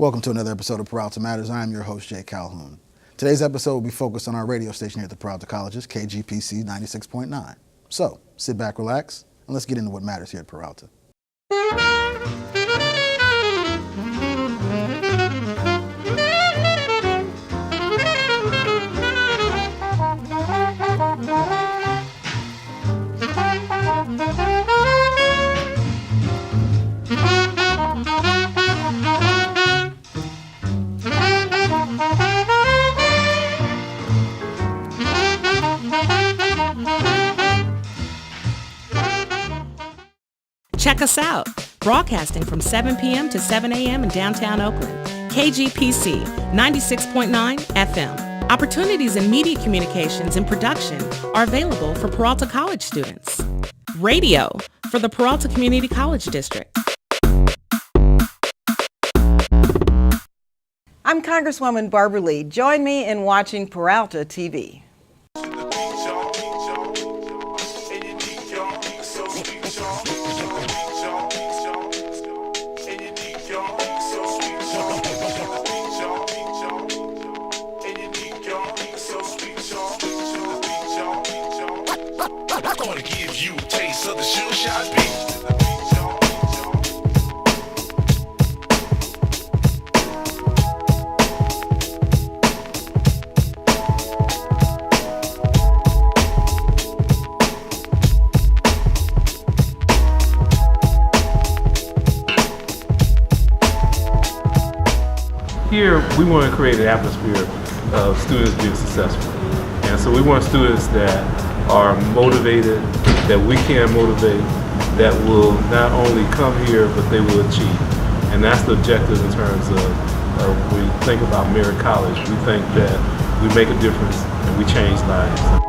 Welcome to another episode of Peralta Matters. I am your host, Jay Calhoun. Today's episode will be focused on our radio station here at the Peralta Colleges, KGPC 96.9. So, sit back, relax, and let's get into what matters here at Peralta. Check us out, broadcasting from 7 p.m. to 7 a.m. in downtown Oakland. KGPC 96.9 FM. Opportunities in media communications and production are available for Peralta College students. Radio for the Peralta Community College District. I'm Congresswoman Barbara Lee. Join me in watching Peralta TV. Here, we want to create an atmosphere of students being successful. And so we want students that are motivated, that we can motivate, that will not only come here, but they will achieve. And that's the objective in terms of when we think about Merritt College. We think that we make a difference and we change lives.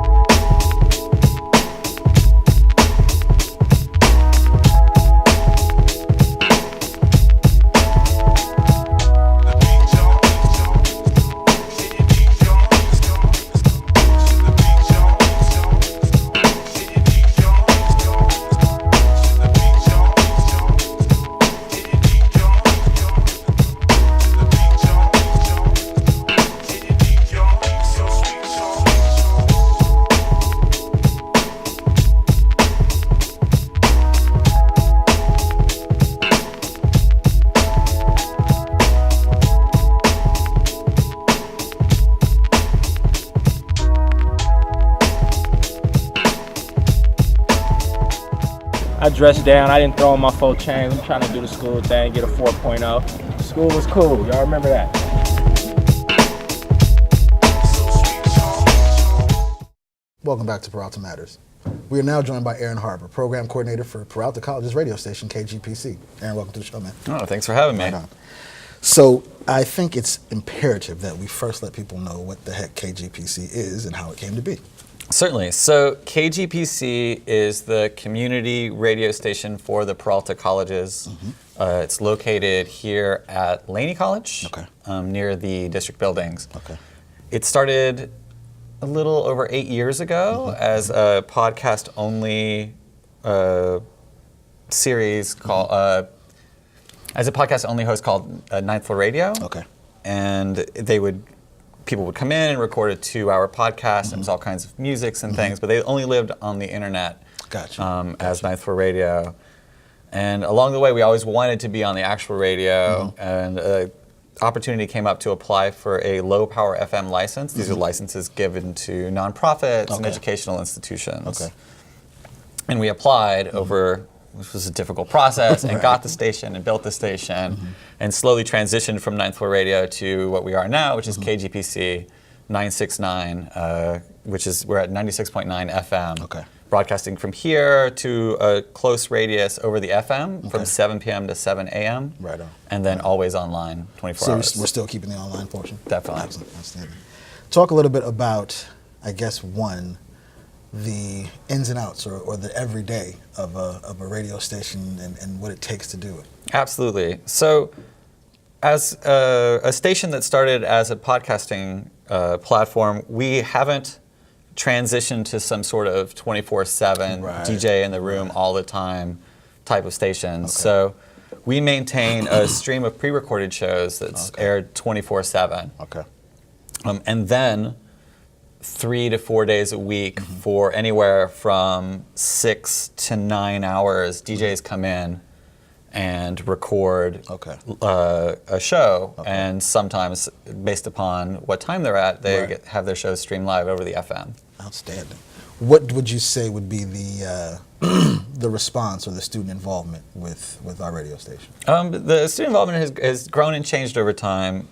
I dressed down, I didn't throw on my full chains. I'm trying to do the school thing, get a 4.0. School was cool, y'all remember that? Welcome back to Peralta Matters. We are now joined by Aaron Harbour, Program Coordinator for Peralta Colleges radio station, KGPC. Aaron, welcome to the show, man. Oh, thanks for having me. Right on. So I think it's imperative that we first let people know what the heck KGPC is and how it came to be. Certainly. So KGPC is the community radio station for the Peralta Colleges. Mm-hmm. It's located here at Laney College, near the district buildings. Okay. It started a little over 8 years ago as a podcast-only series called, as a podcast-only host called Ninth Floor Radio. Okay. And people would come in and record a 2-hour podcast, and it was all kinds of musics and things, but they only lived on the internet as Ninth Floor Radio. And along the way, we always wanted to be on the actual radio, and an opportunity came up to apply for a low-power FM license. These are licenses given to nonprofits and educational institutions. Okay. And we applied over, which was a difficult process, and got the station and built the station, and slowly transitioned from Ninth Floor Radio to what we are now, which is KGPC 969, which is, we're at 96.9 FM, broadcasting from here to a close radius over the FM from 7 p.m. to 7 a.m. Right on. And then always online, 24 hours. So we're still keeping the online portion? Definitely. Excellent. Outstanding. Talk a little bit about, I guess, the ins and outs or the everyday of a radio station and what it takes to do it. Absolutely. So as a station that started as a podcasting platform, we haven't transitioned to some sort of 24/7 DJ in the room all the time type of stations. So we maintain a stream of pre-recorded shows that's aired 24/7. Okay. And then 3 to 4 days a week for anywhere from 6 to 9 hours, DJs come in and record a show, and sometimes based upon what time they're at, they have their shows streamed live over the FM. Outstanding. What would you say would be the the response or the student involvement with our radio station? The student involvement has grown and changed over time.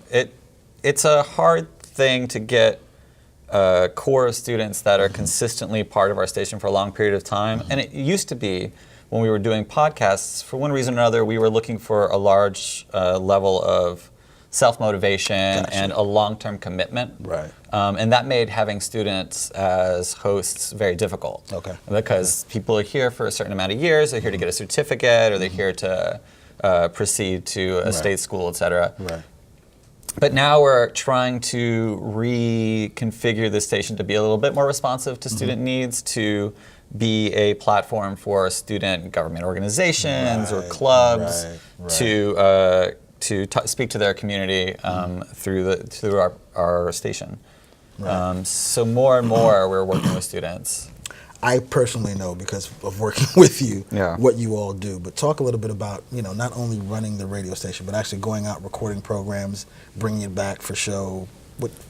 It's a hard thing to get a core of students that are consistently part of our station for a long period of time, and it used to be when we were doing podcasts, for one reason or another, we were looking for a large level of self-motivation and a long-term commitment. Right. And that made having students as hosts very difficult. Okay. Because people are here for a certain amount of years, they're here to get a certificate, or they're here to proceed to a state school, et cetera. Right. But now we're trying to reconfigure the station to be a little bit more responsive to student needs, to be a platform for student government organizations or clubs to speak to their community through our station. Right. So more and more we're working with students. I personally know, because of working with you, Yeah. what you all do. But talk a little bit about, not only running the radio station, but actually going out, recording programs, bringing it back for show.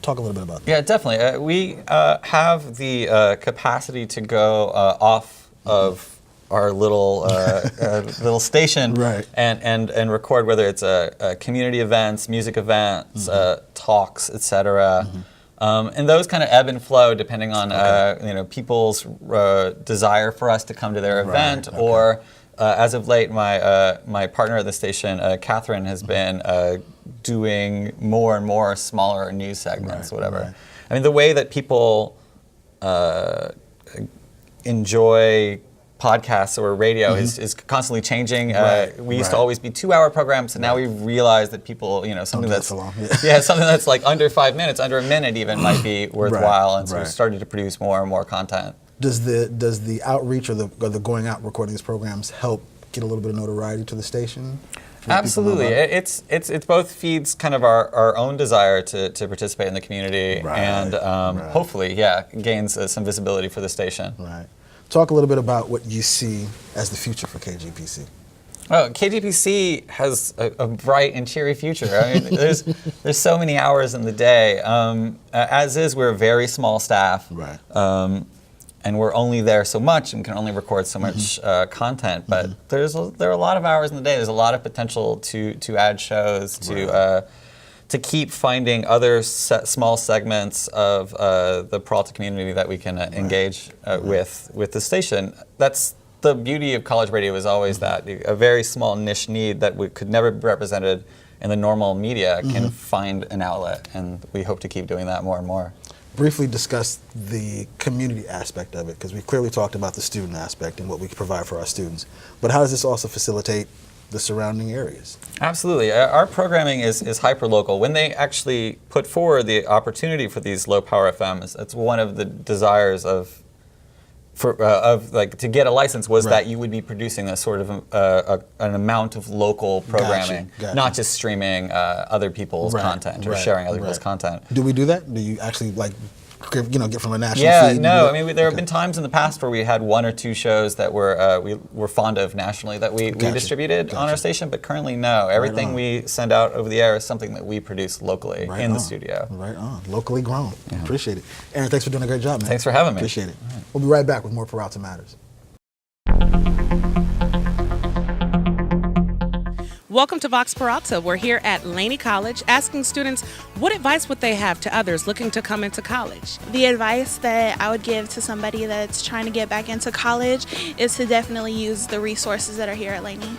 Talk a little bit about that. Yeah, definitely. We have the capacity to go off of our little little station, and record, whether it's community events, music events, talks, etc. And those kind of ebb and flow depending on people's desire for us to come to their event, or as of late, my partner at the station, Katherine, has been doing more and more smaller news segments, whatever. Right. I mean, the way that people enjoy podcasts or radio is constantly changing. We used to always be 2-hour programs, and now we've realized that people, something that's something that's like under 5 minutes, under a minute even, might be worthwhile, and so we've started to produce more and more content. Does the outreach or the going out recording these programs help get a little bit of notoriety to the station? Absolutely. It's both feeds kind of our own desire to participate in the community, and hopefully, gains some visibility for the station. Right. Talk a little bit about what you see as the future for KGPC. Well, KGPC has a bright and cheery future. I mean, there's so many hours in the day. As is, we're a very small staff. Right. And we're only there so much and can only record so much content. But there are a lot of hours in the day. There's a lot of potential to add shows, to keep finding other small segments of the Peralta community that we can engage with the station. That's the beauty of college radio, is always that a very small niche need that could never be represented in the normal media can find an outlet, and we hope to keep doing that more and more. Briefly discuss the community aspect of it, because we clearly talked about the student aspect and what we can provide for our students. But how does this also facilitate the surrounding areas? Absolutely. Our programming is hyper-local. When they actually put forward the opportunity for these low-power FMs, that's one of the desires to get a license was that you would be producing a sort of an amount of local programming, Gotcha. not just streaming other people's content or sharing other people's content. Do we do that? Do you actually get from a national feed? Yeah, no. I mean, there have been times in the past where we had 1 or 2 shows that we were fond of nationally that we distributed on our station, but currently no. Everything we send out over the air is something that we produce locally in the studio. Right on. Locally grown. Yeah. Appreciate it. Aaron, thanks for doing a great job, man. Thanks for having me. Appreciate it. Right. We'll be right back with more Peralta Matters. Welcome to Vox Peralta. We're here at Laney College asking students what advice would they have to others looking to come into college. The advice that I would give to somebody that's trying to get back into college is to definitely use the resources that are here at Laney.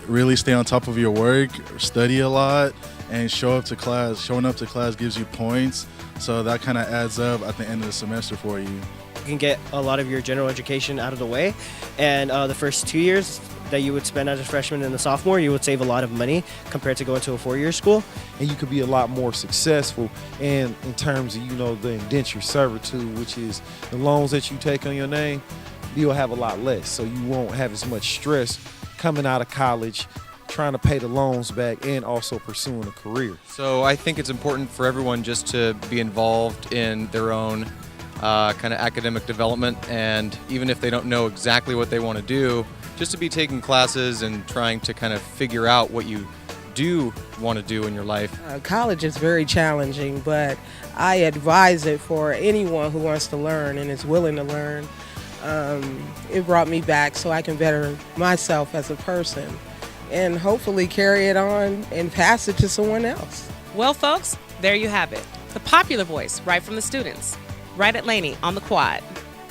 Really stay on top of your work, study a lot, and show up to class. Showing up to class gives you points, so that kind of adds up at the end of the semester for you. You can get a lot of your general education out of the way, and the first 2 years that you would spend as a freshman and a sophomore, you would save a lot of money compared to going to a 4-year school. And you could be a lot more successful in terms of, the indenture servitude, which is the loans that you take on your name, you'll have a lot less. So you won't have as much stress coming out of college, trying to pay the loans back, and also pursuing a career. So I think it's important for everyone just to be involved in their own kind of academic development, and even if they don't know exactly what they want to do, just to be taking classes and trying to kind of figure out what you do want to do in your life. College is very challenging, but I advise it for anyone who wants to learn and is willing to learn. It brought me back so I can better myself as a person and hopefully carry it on and pass it to someone else. Well, folks, there you have it. The popular voice right from the students, right at Laney on the Quad.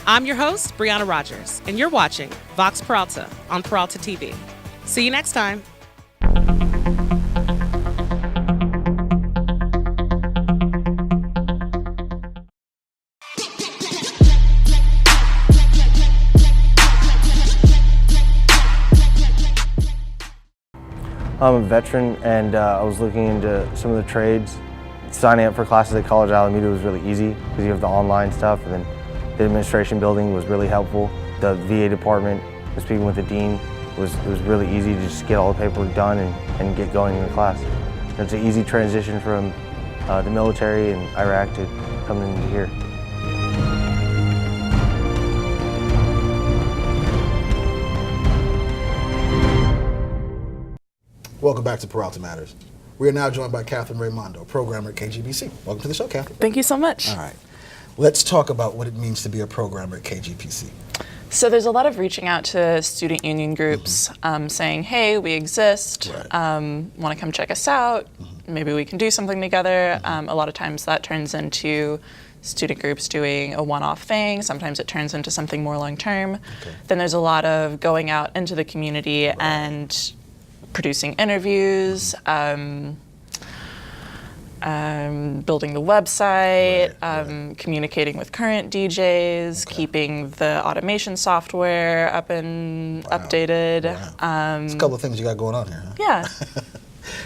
I'm your host, Brianna Rogers, and you're watching Vox Peralta on Peralta TV. See you next time. I'm a veteran, and I was looking into some of the trades. Signing up for classes at College of Alameda was really easy because you have the online stuff, and then the administration building was really helpful. The VA department, speaking with the dean, it was really easy to just get all the paperwork done and get going in the class. And it's an easy transition from the military in Iraq to coming into here. Welcome back to Peralta Matters. We are now joined by Katherine Raymondo, programmer at KGPC. Welcome to the show, Katherine. Thank you so much. All right. Let's talk about what it means to be a programmer at KGPC. So there's a lot of reaching out to student union groups, saying, hey, we exist, want to come check us out, maybe we can do something together. A lot of times that turns into student groups doing a one-off thing. Sometimes it turns into something more long-term. Then there's a lot of going out into the community and producing interviews, building the website, communicating with current DJs, keeping the automation software up and updated. It's a couple of things you got going on here, huh? Yeah.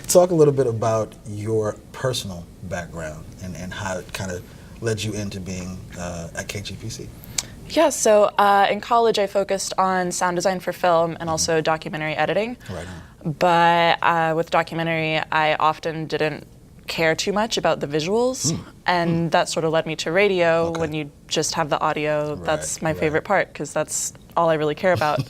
Talk a little bit about your personal background and how it kind of led you into being at KGPC. Yeah, so in college I focused on sound design for film and also documentary editing. Right on. But with documentary, I often didn't care too much about the visuals, and that sort of led me to radio. When you just have the audio, that's my favorite part because that's all I really care about.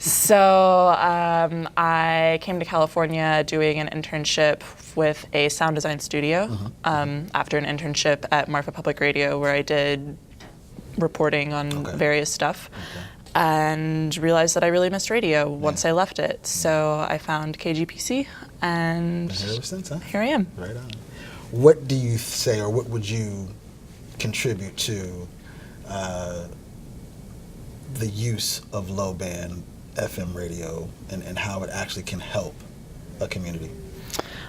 So I came to California doing an internship with a sound design studio after an internship at Marfa Public Radio where I did reporting on various stuff. And realized that I really missed radio once I left it. So I found KGPC, and ever since, huh? Here I am. Right on. What do you say, or what would you contribute to the use of low-band FM radio and how it actually can help a community?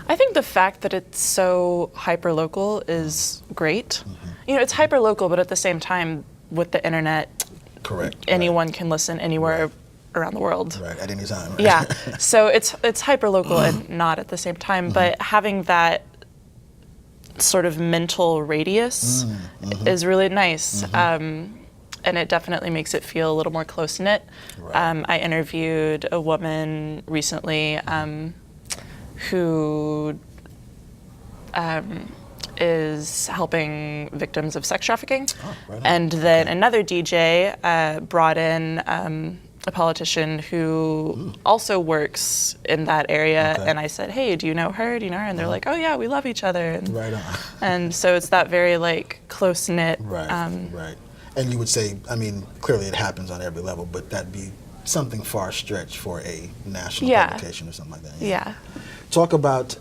I think the fact that it's so hyper-local is great. You know, it's hyper-local, but at the same time, with the internet, anyone can listen anywhere around the world. Right, at any time. Right? Yeah, so it's hyper-local and not at the same time, but having that sort of mental radius is really nice. And it definitely makes it feel a little more close-knit. I interviewed a woman recently who is helping victims of sex trafficking. And then another DJ brought in a politician who also works in that area. And I said, hey, do you know her? Do you know her? And they're like, oh yeah, we love each other. And, and so it's that very like close-knit. Right. And you would say, I mean, clearly it happens on every level, but that'd be something far-stretched for a national publication or something like that. Yeah. Talk about,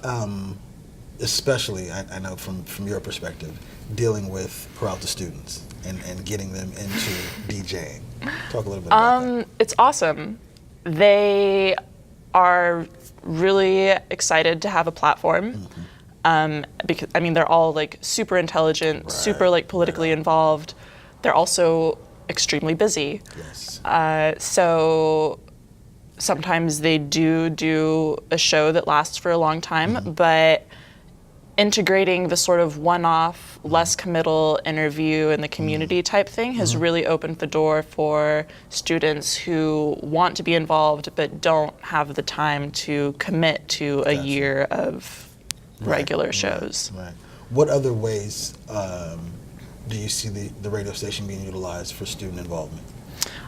especially, I know from your perspective, dealing with Peralta students and getting them into DJing. Talk a little bit about that. It's awesome. They are really excited to have a platform. Because I mean, they're all like super intelligent, super like politically involved. They're also extremely busy. So sometimes they do a show that lasts for a long time, but integrating the sort of one-off, less committal interview in the community type thing has really opened the door for students who want to be involved but don't have the time to commit to a year of regular shows. Right. What other ways do you see the radio station being utilized for student involvement?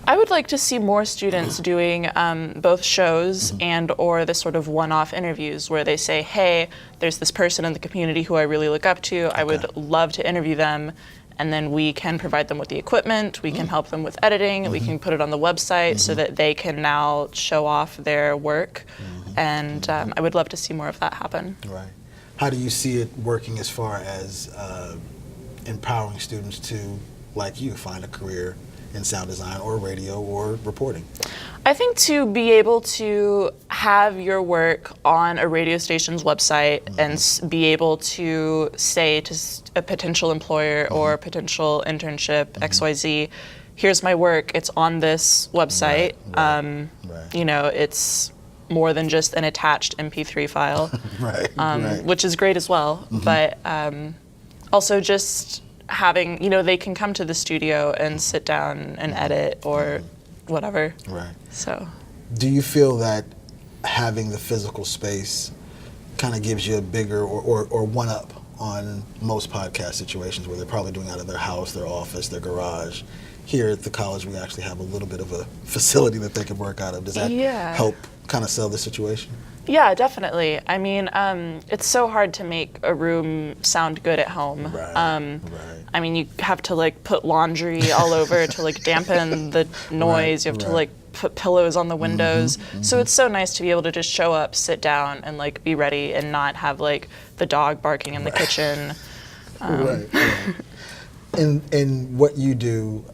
I would like to see more students doing both shows and or the sort of one-off interviews where they say, hey, there's this person in the community who I really look up to. I would love to interview them. And then we can provide them with the equipment. We can help them with editing. We can put it on the website so that they can now show off their work. And I would love to see more of that happen. Right. How do you see it working as far as empowering students to, like you, find a career in sound design or radio or reporting? I think to be able to have your work on a radio station's website and be able to say to a potential employer or potential internship, XYZ, here's my work, it's on this website. You know, it's more than just an attached MP3 file, which is great as well. But also just having, you know, they can come to the studio and sit down and edit or whatever. Right. So, do you feel that having the physical space kind of gives you a bigger or one up on most podcast situations where they're probably doing out of their house, their office, their garage? Here at the college, we actually have a little bit of a facility that they can work out of. Does that help kind of sell the situation? Yeah, definitely. I mean, it's so hard to make a room sound good at home. I mean, you have to like put laundry all over to like dampen the noise. You have to like put pillows on the windows. So it's so nice to be able to just show up, sit down, and like be ready and not have like the dog barking in the kitchen. In what you do,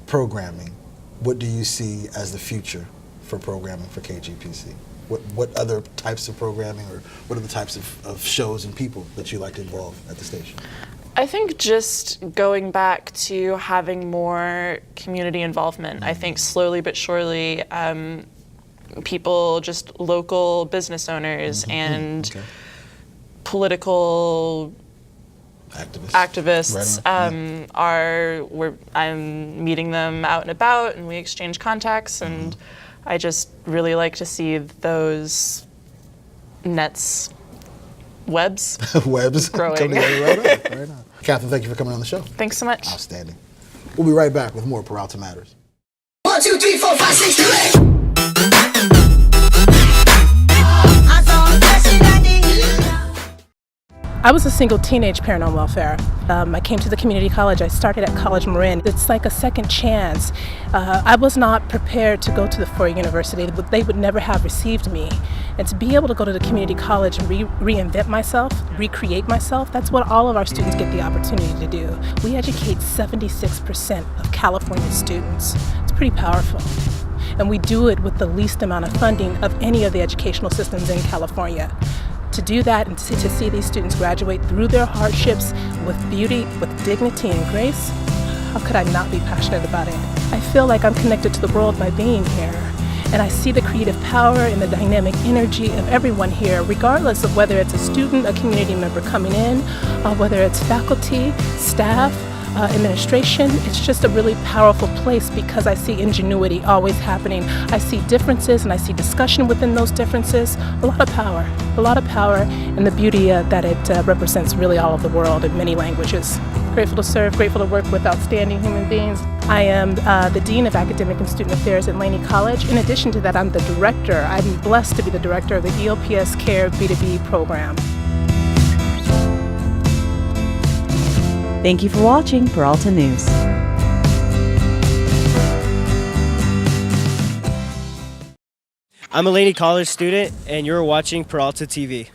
programming, what do you see as the future for programming for KGPC? What other types of programming, or what are the types of shows and people that you like to involve at the station? I think just going back to having more community involvement. I think slowly but surely, people, just local business owners and political activists I'm meeting them out and about, and we exchange contacts, and I just really like to see those webs growing. Come together right on. Katherine, thank you for coming on the show. Thanks so much. Outstanding. We'll be right back with more Peralta Matters. 1, 2, 3, 4, 5, 6, 2, 8. I was a single teenage parent on welfare. I came to the community college. I started at College Marin. It's like a second chance. I was not prepared to go to the four-year university. They would never have received me. And to be able to go to the community college and reinvent myself, recreate myself, that's what all of our students get the opportunity to do. We educate 76% of California students. It's pretty powerful. And we do it with the least amount of funding of any of the educational systems in California. To do that and to see these students graduate through their hardships with beauty, with dignity and grace, how could I not be passionate about it? I feel like I'm connected to the world by being here. And I see the creative power and the dynamic energy of everyone here, regardless of whether it's a student, a community member coming in, whether it's faculty, staff, administration. It's just a really powerful place because I see ingenuity always happening. I see differences and I see discussion within those differences. A lot of power, and the beauty that it represents really all of the world in many languages. Grateful to serve, grateful to work with outstanding human beings. I am the Dean of Academic and Student Affairs at Laney College. In addition to that, I'm the director. I'm blessed to be the director of the ELPS Care B2B program. Thank you for watching Peralta News. I'm a Laney College student, and you're watching Peralta TV.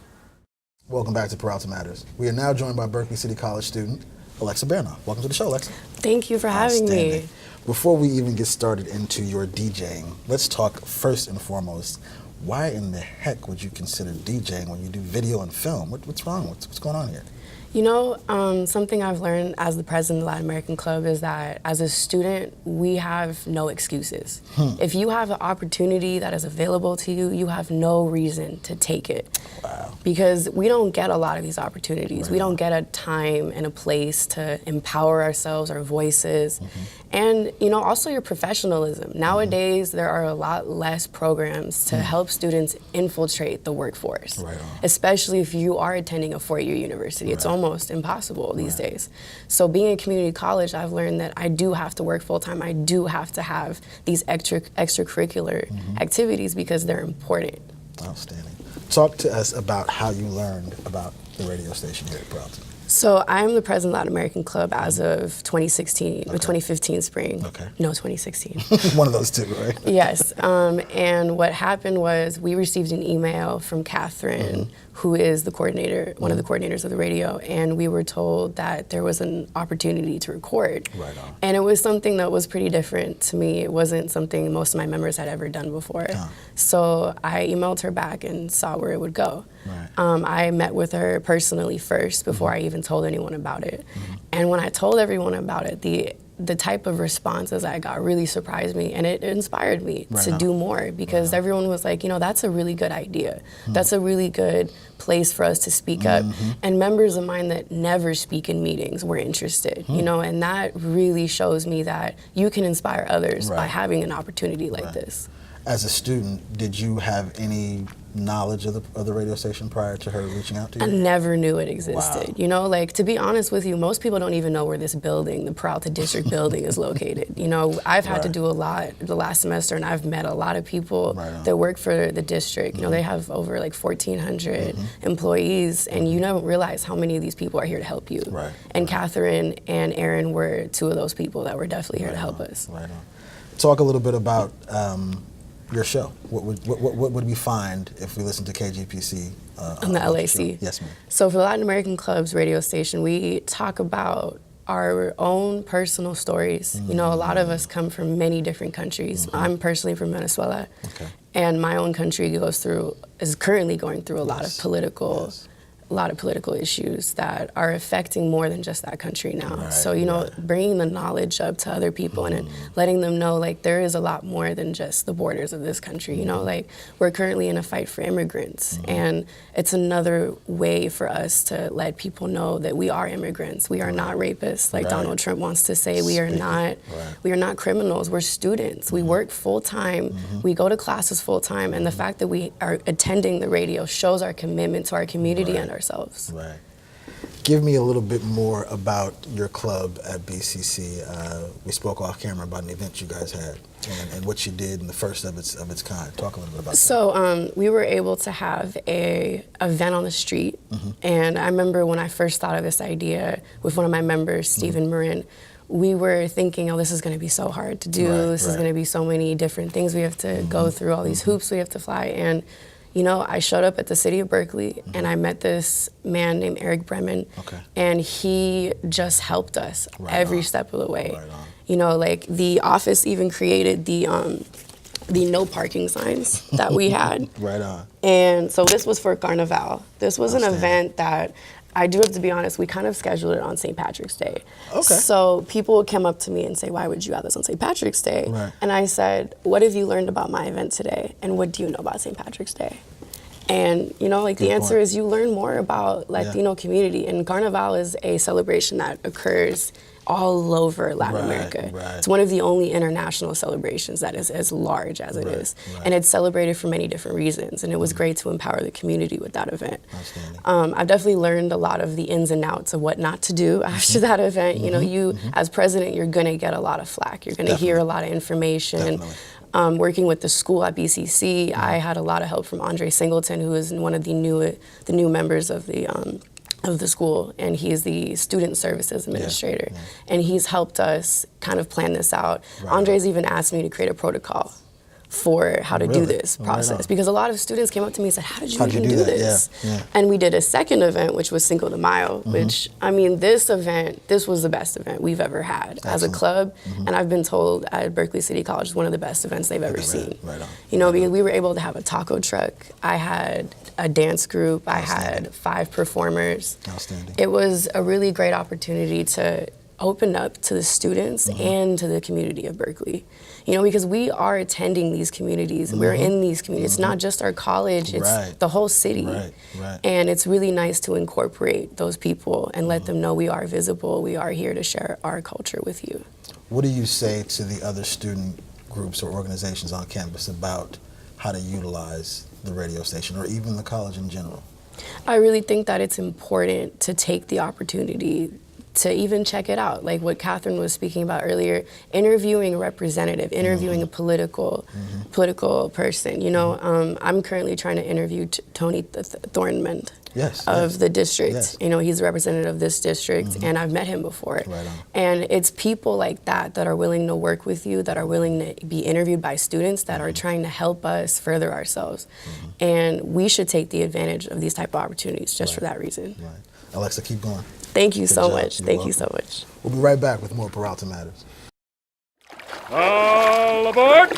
Welcome back to Peralta Matters. We are now joined by Berkeley City College student Alexa Baranov. Welcome to the show, Alexa. Thank you for having me. Before we even get started into your DJing, let's talk first and foremost. Why in the heck would you consider DJing when you do video and film? What's wrong? What's going on here? You know, something I've learned as the president of the Latin American Club is that as a student, we have no excuses. If you have an opportunity that is available to you, you have no reason to take it. Wow. Because we don't get a lot of these opportunities. Right. We don't get a time and a place to empower ourselves, our voices, and, you know, also your professionalism. Nowadays, there are a lot less programs to help students infiltrate the workforce, especially if you are attending a four-year university. It's almost impossible these days. So being in community college, I've learned that I do have to work full-time. I do have to have these extracurricular activities because they're important. Outstanding. Talk to us about how you learned about the radio station here at Peralta. So I'm the president of the Latin American Club as of 2016, or 2015 spring. No, 2016. One of those two, right? Yes. And what happened was we received an email from Katherine, who is the coordinator, one of the coordinators of the radio, and we were told that there was an opportunity to record. Right on. And it was something that was pretty different to me. It wasn't something most of my members had ever done before. So I emailed her back and saw where it would go. I met with her personally first before I even told anyone about it. And when I told everyone about it, the type of responses I got really surprised me, and it inspired me to do more, because everyone was like, you know, that's a really good idea. That's a really good place for us to speak up. And members of mine that never speak in meetings were interested, you know, and that really shows me that you can inspire others by having an opportunity like this. As a student, did you have any knowledge of the radio station prior to her reaching out to you? I never knew it existed. You know, like, to be honest with you, most people don't even know where this building, the Peralta District building, is located. You know, I've had to do a lot the last semester, and I've met a lot of people that work for the district. You know, they have over like 1,400 employees, and you don't realize how many of these people are here to help you. And Katherine and Aaron were two of those people that were definitely here to help us. Talk a little bit about your show. What would we find if we listened to KGPC? On the LAC. Yes, ma'am. So for the Latin American Club's radio station, we talk about our own personal stories. You know, a lot of us come from many different countries. I'm personally from Venezuela, and my own country is currently going through a lot of political issues that are affecting more than just that country now. So, you know, bringing the knowledge up to other people and letting them know, like, there is a lot more than just the borders of this country. You know, like, we're currently in a fight for immigrants, and it's another way for us to let people know that we are immigrants. We are not rapists, like Donald Trump wants to say. We are not criminals. We're students. We work full time. We go to classes full time, and the fact that we are attending the radio shows our commitment to our community and ourselves. Give me a little bit more about your club at BCC. We spoke off camera about an event you guys had and what you did in the first of its kind. Talk a little bit about that. So we were able to have an event on the street, and I remember when I first thought of this idea with one of my members, Stephen Marin, we were thinking, oh, this is going to be so hard to do. This is going to be so many different things we have to go through, all these hoops we have to fly. And you know, I showed up at the city of Berkeley, and I met this man named Eric Bremen, and he just helped us every step of the way. You know, like, the office even created the no parking signs that we had. And so this was for Carnival. This was an event that, I do have to be honest, we kind of scheduled it on St. Patrick's Day. So people would come up to me and say, why would you have this on St. Patrick's Day? And I said, what have you learned about my event today? And what do you know about St. Patrick's Day? And, you know, like, the answer is you learn more about Latino community. And Carnival is a celebration that occurs all over Latin America. It's one of the only international celebrations that is as large as it is. And it's celebrated for many different reasons. And it was great to empower the community with that event. I've definitely learned a lot of the ins and outs of what not to do after that event. You know, you, as president, you're going to get a lot of flack. You're going to hear a lot of information. Working with the school at BCC, I had a lot of help from Andre Singleton, who is one of the new members of the school, and he's the student services administrator. And he's helped us kind of plan this out. Andre's even asked me to create a protocol for how to do Really? this Oh, right process, on. because a lot of students came up to me and said, how did you How'd you even do do that? this? Yeah. And we did a second event, which was Cinco de Mayo, Mm-hmm. which, I mean, this was the best event we've ever had as a Excellent. club. Mm-hmm. And I've been told at Berkeley City College, one of the best events they've ever seen. Right on. You know, because we were able to have a taco truck. I had a dance group. I had 5 performers. Outstanding. It was a really great opportunity to open up to the students Mm-hmm. and to the community of Berkeley. You know, because we are attending these communities, we're in these communities. It's not just our college, it's Right. the whole city. Right. And it's really nice to incorporate those people and let them know we are visible, we are here to share our culture with you. What do you say to the other student groups or organizations on campus about how to utilize the radio station or even the college in general? I really think that it's important to take the opportunity to even check it out. Like what Katherine was speaking about earlier, interviewing a representative, interviewing a political person. You know, I'm currently trying to interview Tony Thornman of the district. Yes. You know, he's a representative of this district, and I've met him before. Right on. And it's people like that are willing to work with you, that are willing to be interviewed by students, that are trying to help us further ourselves. And we should take the advantage of these type of opportunities just for that reason. Right. Alexa, keep going. Thank you Good so job. much. You're Thank you welcome. so much. We'll be right back with more Peralta Matters. All aboard!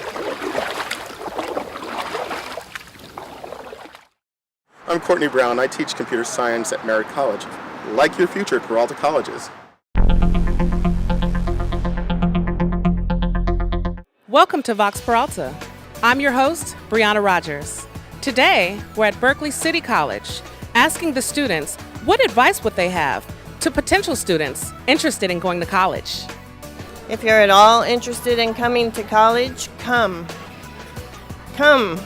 I'm Courtney Brown. I teach computer science at Merritt College. Like your future, Peralta Colleges. Welcome to Vox Peralta. I'm your host, Brianna Rogers. Today, we're at Berkeley City College, asking the students what advice would they have to potential students interested in going to college. If you're at all interested in coming to college, come. Come.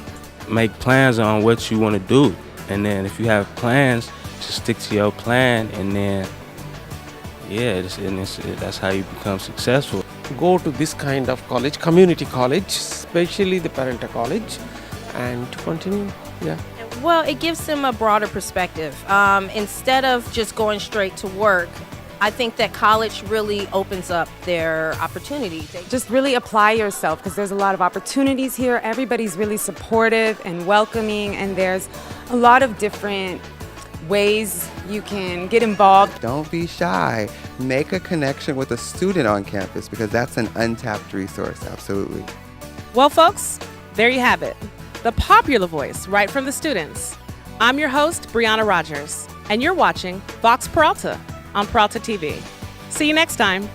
Make plans on what you want to do. And then if you have plans, just stick to your plan. And then, that's how you become successful. Go to this kind of college, community college, especially the Peralta College, and to continue, Well, it gives them a broader perspective. Instead of just going straight to work, I think that college really opens up their opportunity. Just really apply yourself, because there's a lot of opportunities here. Everybody's really supportive and welcoming, and there's a lot of different ways you can get involved. Don't be shy. Make a connection with a student on campus, because that's an untapped resource, absolutely. Well, folks, there you have it. The popular voice right from the students. I'm your host, Brianna Rogers, and you're watching Vox Peralta on Peralta TV. See you next time.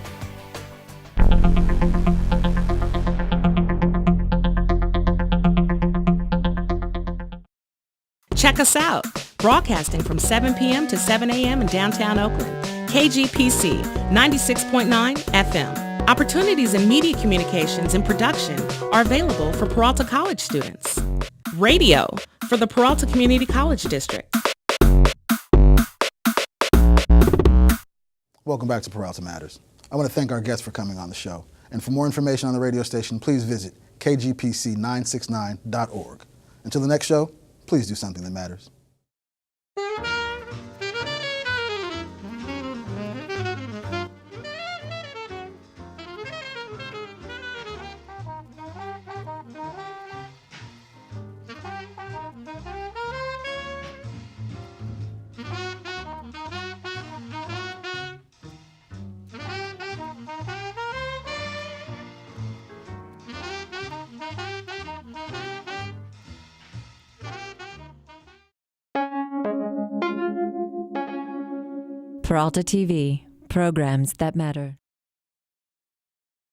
Check us out. Broadcasting from 7 p.m. to 7 a.m. in downtown Oakland. KGPC 96.9 FM. Opportunities in media communications and production are available for Peralta College students. Radio for the Peralta Community College District. Welcome back to Peralta Matters. I want to thank our guests for coming on the show. And for more information on the radio station, please visit kgpc969.org. Until the next show, please do something that matters. Peralta TV, programs that matter.